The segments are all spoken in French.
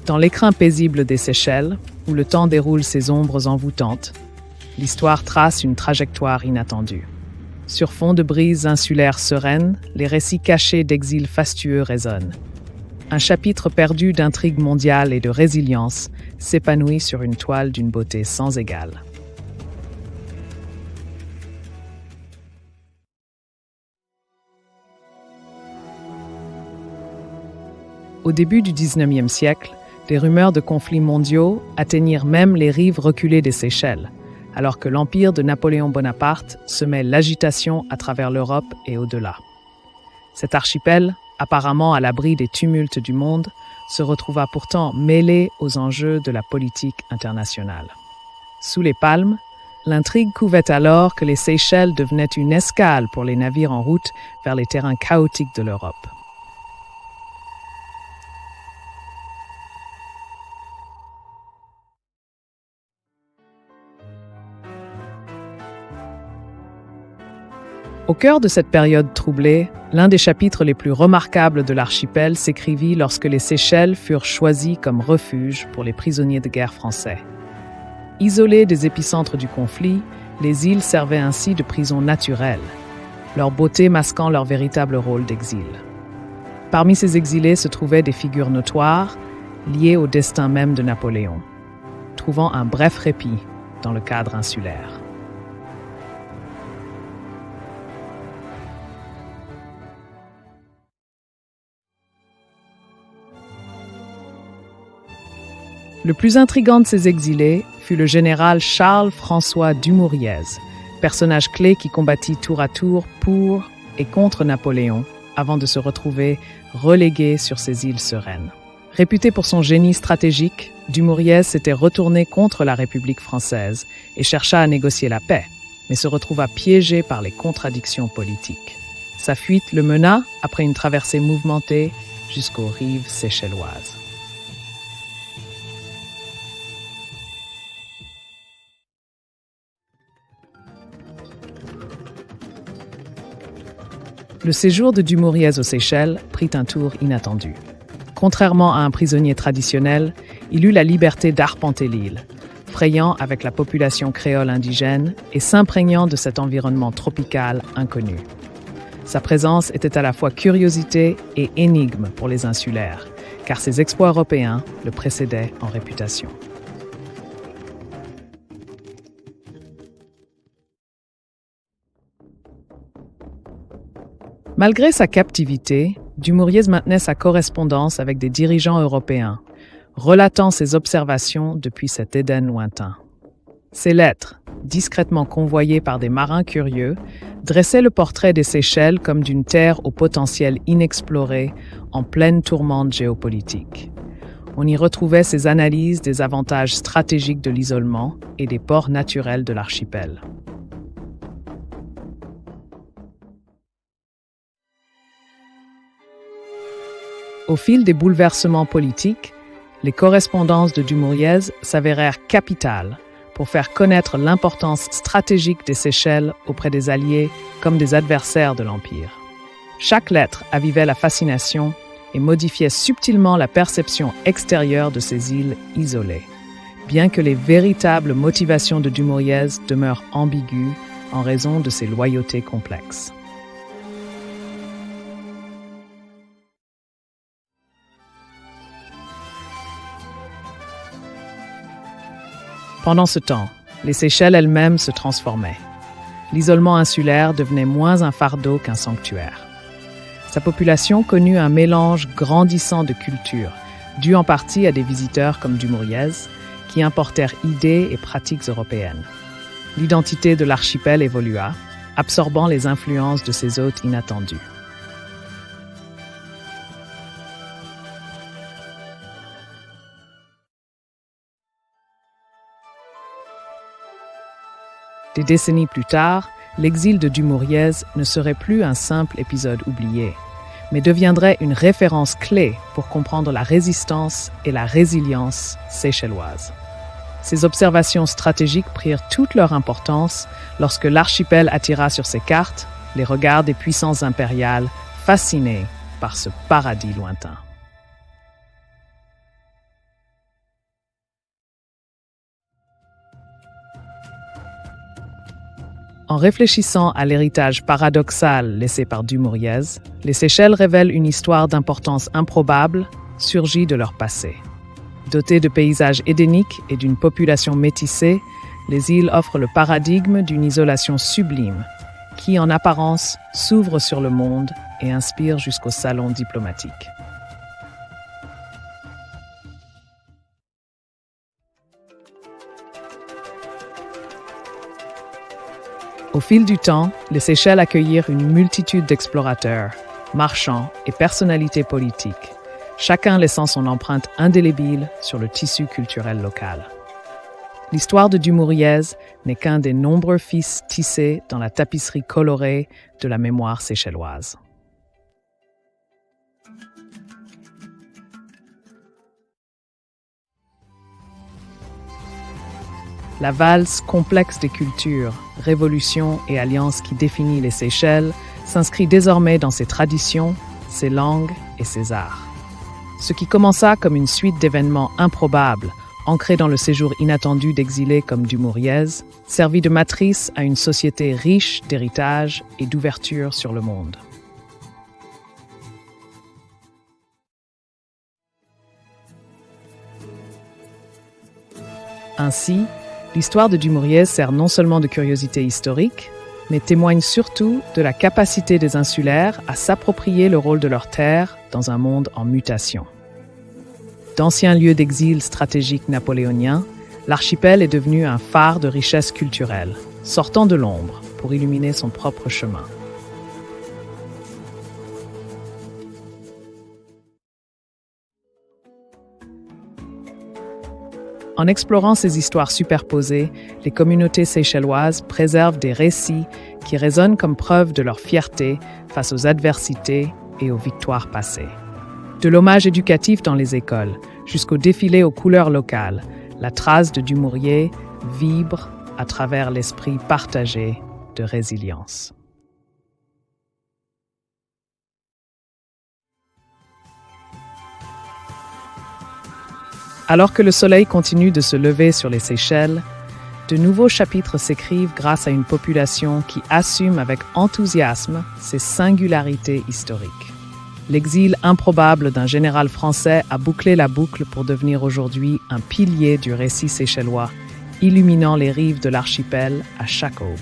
Dans l'écrin paisible des Seychelles, où le temps déroule ses ombres envoûtantes, l'histoire trace une trajectoire inattendue. Sur fond de brises insulaires sereines, les récits cachés d'exil fastueux résonnent. Un chapitre perdu d'intrigue mondiale et de résilience s'épanouit sur une toile d'une beauté sans égale. Au début du XIXe siècle, des rumeurs de conflits mondiaux atteignirent même les rives reculées des Seychelles, alors que l'empire de Napoléon Bonaparte semait l'agitation à travers l'Europe et au-delà. Cet archipel, apparemment à l'abri des tumultes du monde, se retrouva pourtant mêlé aux enjeux de la politique internationale. Sous les palmes, l'intrigue couvait alors que les Seychelles devenaient une escale pour les navires en route vers les terrains chaotiques de l'Europe. Au cœur de cette période troublée, l'un des chapitres les plus remarquables de l'archipel s'écrivit lorsque les Seychelles furent choisies comme refuge pour les prisonniers de guerre français. Isolées des épicentres du conflit, les îles servaient ainsi de prison naturelle, leur beauté masquant leur véritable rôle d'exil. Parmi ces exilés se trouvaient des figures notoires, liées au destin même de Napoléon, trouvant un bref répit dans le cadre insulaire. Le plus intrigant de ces exilés fut le général Charles-François Dumouriez, personnage clé qui combattit tour à tour pour et contre Napoléon avant de se retrouver relégué sur ces îles sereines. Réputé pour son génie stratégique, Dumouriez s'était retourné contre la République française et chercha à négocier la paix, mais se retrouva piégé par les contradictions politiques. Sa fuite le mena, après une traversée mouvementée, jusqu'aux rives séchelloises. Le séjour de Dumouriez aux Seychelles prit un tour inattendu. Contrairement à un prisonnier traditionnel, il eut la liberté d'arpenter l'île, frayant avec la population créole indigène et s'imprégnant de cet environnement tropical inconnu. Sa présence était à la fois curiosité et énigme pour les insulaires, car ses exploits européens le précédaient en réputation. Malgré sa captivité, Dumouriez maintenait sa correspondance avec des dirigeants européens, relatant ses observations depuis cet Éden lointain. Ces lettres, discrètement convoyées par des marins curieux, dressaient le portrait des Seychelles comme d'une terre au potentiel inexploré en pleine tourmente géopolitique. On y retrouvait ses analyses des avantages stratégiques de l'isolement et des ports naturels de l'archipel. Au fil des bouleversements politiques, les correspondances de Dumouriez s'avérèrent capitales pour faire connaître l'importance stratégique des Seychelles auprès des alliés comme des adversaires de l'Empire. Chaque lettre avivait la fascination et modifiait subtilement la perception extérieure de ces îles isolées, bien que les véritables motivations de Dumouriez demeurent ambiguës en raison de ses loyautés complexes. Pendant ce temps, les Seychelles elles-mêmes se transformaient. L'isolement insulaire devenait moins un fardeau qu'un sanctuaire. Sa population connut un mélange grandissant de cultures, dû en partie à des visiteurs comme Dumouriez, qui importèrent idées et pratiques européennes. L'identité de l'archipel évolua, absorbant les influences de ses hôtes inattendus. Des décennies plus tard, l'exil de Dumouriez ne serait plus un simple épisode oublié, mais deviendrait une référence clé pour comprendre la résistance et la résilience seychelloise. Ces observations stratégiques prirent toute leur importance lorsque l'archipel attira sur ses cartes les regards des puissances impériales fascinées par ce paradis lointain. En réfléchissant à l'héritage paradoxal laissé par Dumouriez, les Seychelles révèlent une histoire d'importance improbable, surgie de leur passé. Dotées de paysages édéniques et d'une population métissée, les îles offrent le paradigme d'une isolation sublime, qui, en apparence, s'ouvre sur le monde et inspire jusqu'au salon diplomatique. Au fil du temps, les Seychelles accueillirent une multitude d'explorateurs, marchands et personnalités politiques, chacun laissant son empreinte indélébile sur le tissu culturel local. L'histoire de Dumouriez n'est qu'un des nombreux fils tissés dans la tapisserie colorée de la mémoire séchelloise. La valse complexe des cultures, révolutions et alliances qui définit les Seychelles s'inscrit désormais dans ses traditions, ses langues et ses arts. Ce qui commença comme une suite d'événements improbables, ancrés dans le séjour inattendu d'exilés comme Dumouriez, servit de matrice à une société riche d'héritage et d'ouverture sur le monde. Ainsi, l'histoire de Dumouriez sert non seulement de curiosité historique, mais témoigne surtout de la capacité des insulaires à s'approprier le rôle de leur terre dans un monde en mutation. D'anciens lieux d'exil stratégiques napoléoniens, l'archipel est devenu un phare de richesse culturelle, sortant de l'ombre pour illuminer son propre chemin. En explorant ces histoires superposées, les communautés seychelloises préservent des récits qui résonnent comme preuve de leur fierté face aux adversités et aux victoires passées. De l'hommage éducatif dans les écoles jusqu'au défilé aux couleurs locales, la trace de Dumouriez vibre à travers l'esprit partagé de résilience. Alors que le soleil continue de se lever sur les Seychelles, de nouveaux chapitres s'écrivent grâce à une population qui assume avec enthousiasme ses singularités historiques. L'exil improbable d'un général français a bouclé la boucle pour devenir aujourd'hui un pilier du récit séchellois, illuminant les rives de l'archipel à chaque aube.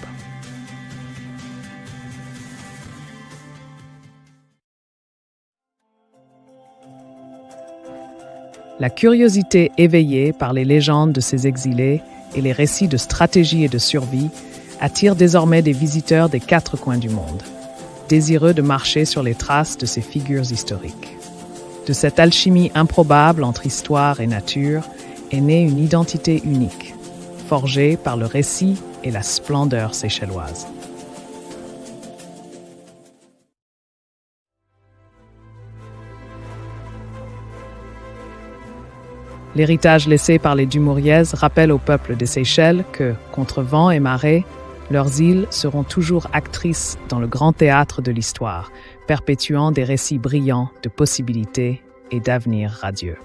La curiosité éveillée par les légendes de ces exilés et les récits de stratégie et de survie attire désormais des visiteurs des quatre coins du monde, désireux de marcher sur les traces de ces figures historiques. De cette alchimie improbable entre histoire et nature est née une identité unique, forgée par le récit et la splendeur séchelloise. L'héritage laissé par les Dumouriez rappelle au peuple des Seychelles que, contre vent et marée, leurs îles seront toujours actrices dans le grand théâtre de l'histoire, perpétuant des récits brillants de possibilités et d'avenir radieux.